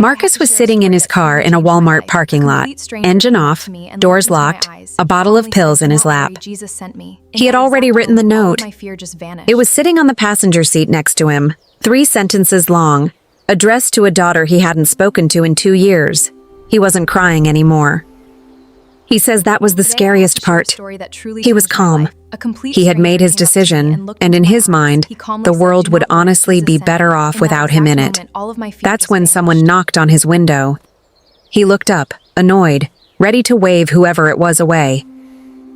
Marcus was sitting in his car in a Walmart parking lot, engine off, doors locked, a bottle of pills in his lap. He had already written the note. It was sitting on the passenger seat next to him, 3 sentences long, addressed to a daughter he hadn't spoken to in 2 years. He wasn't crying anymore. He says that was the scariest part. He was calm. He had made his decision, and in his mind, the world would honestly be better off without him in it. That's when someone knocked on his window. He looked up, annoyed, ready to wave whoever it was away.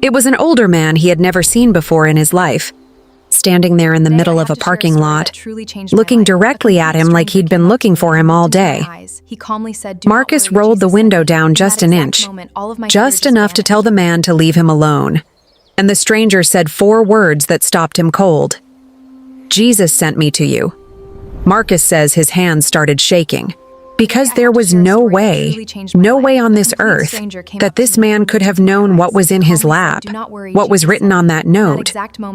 It was an older man he had never seen before in his life, standing there in the middle of a parking lot, looking directly at him like he'd been looking for him all day. Marcus rolled the window down just an inch, just enough to tell the man to leave him alone. And the stranger said 4 words that stopped him cold. "Jesus sent me to you." Marcus says his hands started shaking, because there was no way on this earth that this man could have known what was in his lap, what was written on that note,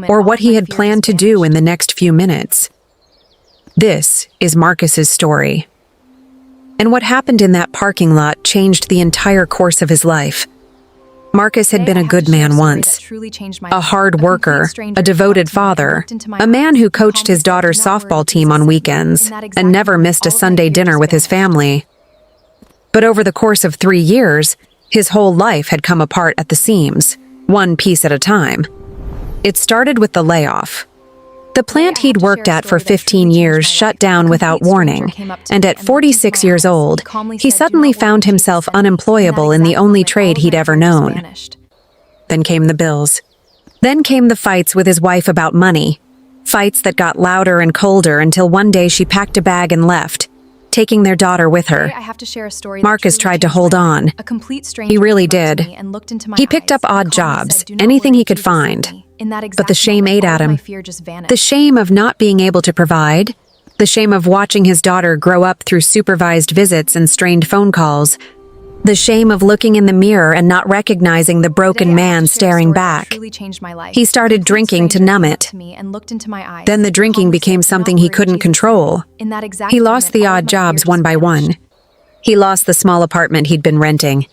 or what he had planned to do in the next few minutes. This is Marcus's story. And what happened in that parking lot changed the entire course of his life. Marcus had been a good man once, a hard worker, a devoted father, a man who coached his daughter's softball team on weekends and never missed a Sunday dinner with his family. But over the course of 3 years, his whole life had come apart at the seams, one piece at a time. It started with the layoff. The plant he'd worked at for 15 years shut down without warning, and at 46 years old, he suddenly found himself unemployable in the only trade he'd ever known. Then came the bills. Then came the fights with his wife about money, fights that got louder and colder until one day she packed a bag and left, taking their daughter with her. Marcus tried to hold on. He really did. He picked up odd jobs, anything he could find. But the shame ate at him. The shame of not being able to provide, the shame of watching his daughter grow up through supervised visits and strained phone calls, the shame of looking in the mirror and not recognizing the broken man staring back. He started drinking to numb it. Then the drinking became something he couldn't control. He lost the odd jobs one by one. He lost the small apartment he'd been renting.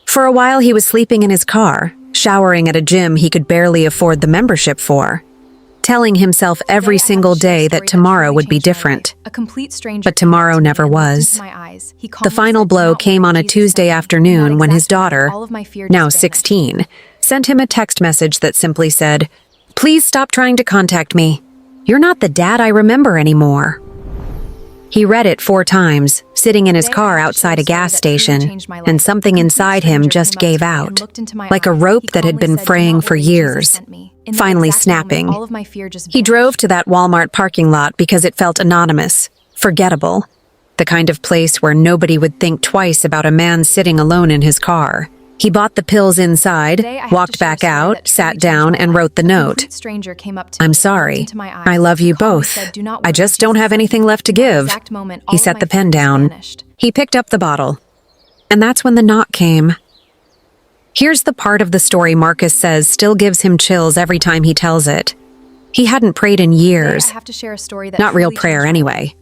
For a while he was sleeping in his car, showering at a gym he could barely afford the membership for, telling himself every single day that tomorrow would be different. But tomorrow never was. The final blow came on a Tuesday afternoon when his daughter, now 16, sent him a text message that simply said, "Please stop trying to contact me. You're not the dad I remember anymore." He read it 4 times, sitting in his car outside a gas station, and something inside him just gave out, like a rope that had been fraying for years, finally snapping. He drove to that Walmart parking lot because it felt anonymous, forgettable, the kind of place where nobody would think twice about a man sitting alone in his car. He bought the pills inside, walked back out, sat down, and wrote the note. "I'm sorry. I love you both. I just don't have anything left to give." He set the pen down. He picked up the bottle. And that's when the knock came. Here's the part of the story Marcus says still gives him chills every time he tells it. He hadn't prayed in years. Not real prayer anyway.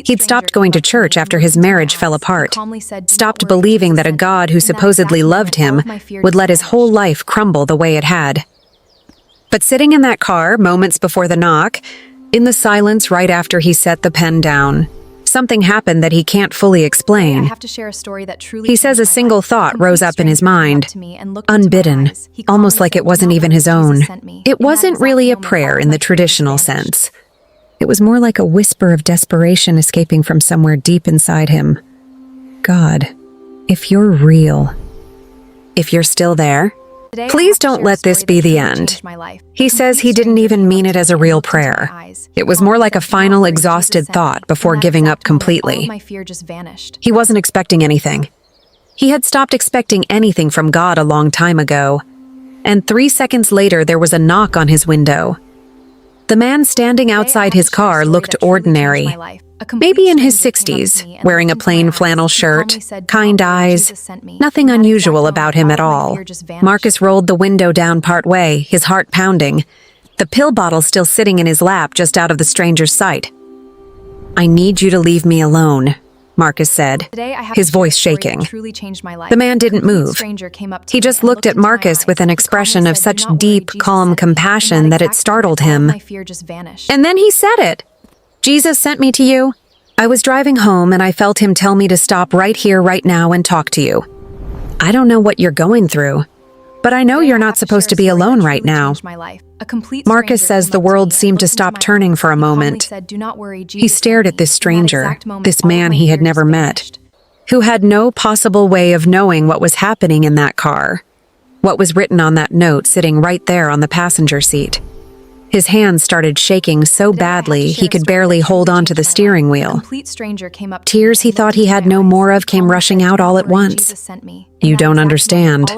He'd stopped going to church after his marriage fell apart. Stopped believing that a God who supposedly loved him would let his whole life crumble the way it had. But sitting in that car, moments before the knock, in the silence right after he set the pen down, something happened that he can't fully explain. He says a single thought rose up in his mind, unbidden, almost like it wasn't even his own. It wasn't really a prayer in the traditional sense. It was more like a whisper of desperation escaping from somewhere deep inside him. "God, if you're real, if you're still there, please don't let this be the end." He says he didn't even mean it as a real prayer. It was more like a final exhausted thought before giving up completely. He wasn't expecting anything. He had stopped expecting anything from God a long time ago. And 3 seconds later, there was a knock on his window. The man standing outside his car looked ordinary. Maybe in his 60s, wearing a plain flannel shirt, kind eyes, nothing unusual about him at all. Marcus rolled the window down partway, his heart pounding, the pill bottle still sitting in his lap just out of the stranger's sight. "I need you to leave me alone," Marcus said, his voice shaking. The man didn't move. He just looked at Marcus with an expression of such deep, calm compassion that it startled him. And then he said it. Jesus sent me to you. I was driving home and I felt him tell me to stop right here, right now and talk to you. I don't know what you're going through, but I know you're not supposed to be alone right now. Marcus says the world seemed to stop turning for a moment. He stared at this stranger, this man he had never met, who had no possible way of knowing what was happening in that car, what was written on that note sitting right there on the passenger seat. His hands started shaking so badly he could barely hold on to the steering wheel. Tears he thought he had no more of came rushing out all at once. You don't understand,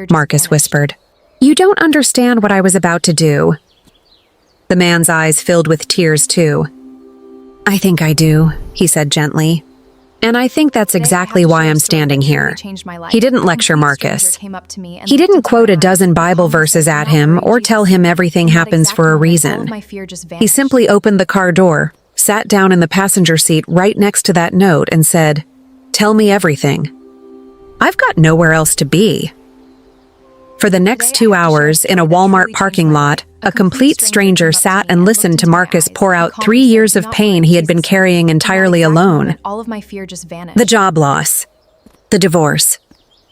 Marcus whispered. You don't understand what I was about to do. The man's eyes filled with tears too. I think I do, he said gently. And I think that's exactly why I'm standing here. He didn't lecture Marcus. He didn't quote a dozen Bible verses at him or tell him everything happens for a reason. He simply opened the car door, sat down in the passenger seat right next to that note and said, "Tell me everything. I've got nowhere else to be." For the next 2 hours in a Walmart parking lot, a complete stranger sat and listened to Marcus pour out 3 years of pain he had been carrying entirely alone. The job loss, the divorce,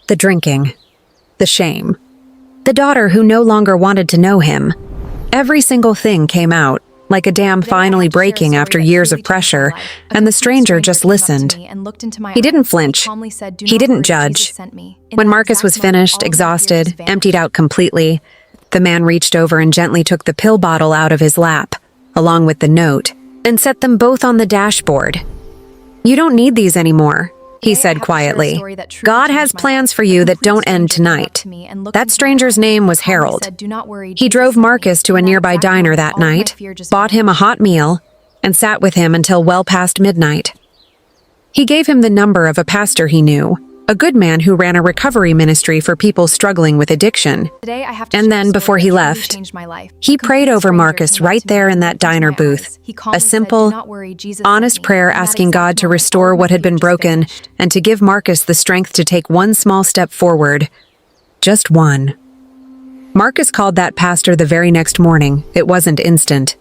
the drinking, the shame, the daughter who no longer wanted to know him. Every single thing came out, like a dam finally breaking after years of pressure, and the stranger just listened. He didn't flinch. He didn't judge. When Marcus was finished, exhausted, emptied out completely, the man reached over and gently took the pill bottle out of his lap, along with the note, and set them both on the dashboard. "You don't need these anymore," he said quietly. "God has plans for you that don't end tonight." That stranger's name was Harold. He drove Marcus to a nearby diner that night, bought him a hot meal, and sat with him until well past midnight. He gave him the number of a pastor he knew, a good man who ran a recovery ministry for people struggling with addiction. And then, before he left, he prayed over Marcus right there in that diner booth, a simple, honest prayer asking God to restore what had been broken and to give Marcus the strength to take one small step forward. Just one. Marcus called that pastor the very next morning. It wasn't instant.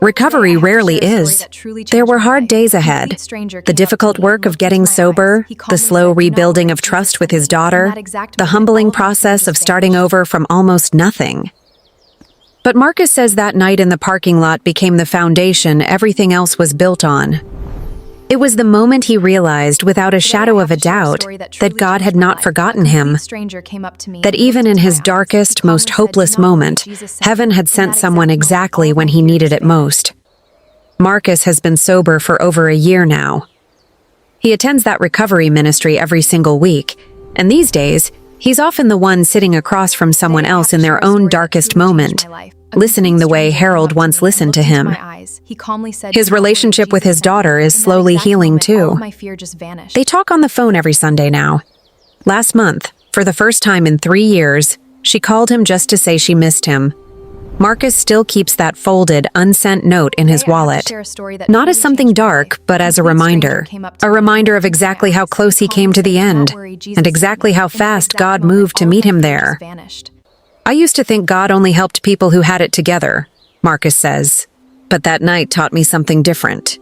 Recovery rarely is. There were hard days ahead. The difficult work of getting sober, the slow rebuilding of trust with his daughter, the humbling process of starting over from almost nothing. But Marcus says that night in the parking lot became the foundation everything else was built on. It was the moment he realized, without a shadow of a doubt, that God had not forgotten him, that even in his darkest, most hopeless moment, heaven had sent someone exactly when he needed it most. Marcus has been sober for over a year now. He attends that recovery ministry every single week, and these days, he's often the one sitting across from someone else in their own darkest moment, listening the way Harold once listened to him. His relationship with his daughter is slowly healing too. They talk on the phone every Sunday now. Last month, for the first time in 3 years, she called him just to say she missed him. Marcus still keeps that folded, unsent note in his wallet. Not as something dark, but as a reminder of exactly how close he came to the end, and exactly how fast God moved to meet him there. I used to think God only helped people who had it together, Marcus says, but that night taught me something different.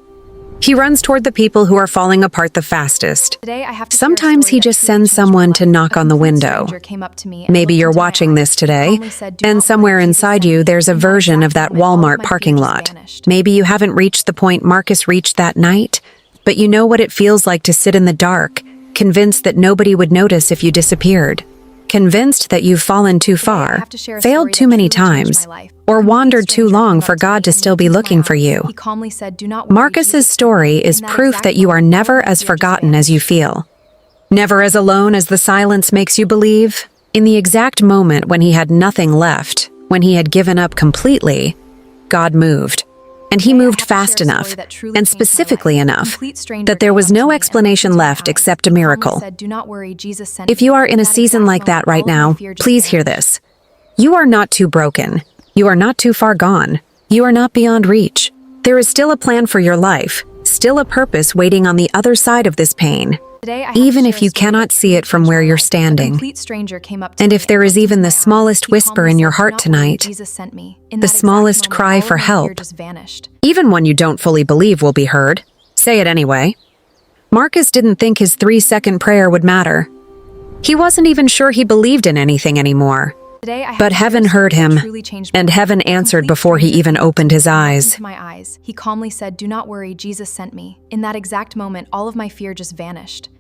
He runs toward the people who are falling apart the fastest. Sometimes he just sends someone to knock on the window. Maybe you're watching this today, and somewhere inside you there's a version of that Walmart parking lot. Maybe you haven't reached the point Marcus reached that night, but you know what it feels like to sit in the dark, convinced that nobody would notice if you disappeared. Convinced that you've fallen too far, failed too many times, or wandered too long for God to still be looking for you. Marcus's story is proof that you are never as forgotten as you feel. Never as alone as the silence makes you believe. In the exact moment when he had nothing left, when he had given up completely, God moved. And he moved fast enough, and specifically enough, that there was no explanation left except a miracle. If you are in a season like that right now, please hear this. You are not too broken. You are not too far gone. You are not beyond reach. There is still a plan for your life, still a purpose waiting on the other side of this pain, even if you cannot see it from where you're standing. And if there is even the smallest whisper in your heart tonight, the smallest cry for help, even one you don't fully believe will be heard, say it anyway. Marcus didn't think his 3-second prayer would matter. He wasn't even sure he believed in anything anymore. But heaven heard him, and heaven answered before he even opened his eyes. He calmly said, "Do not worry, Jesus sent me." In that exact moment, all of my fear just vanished.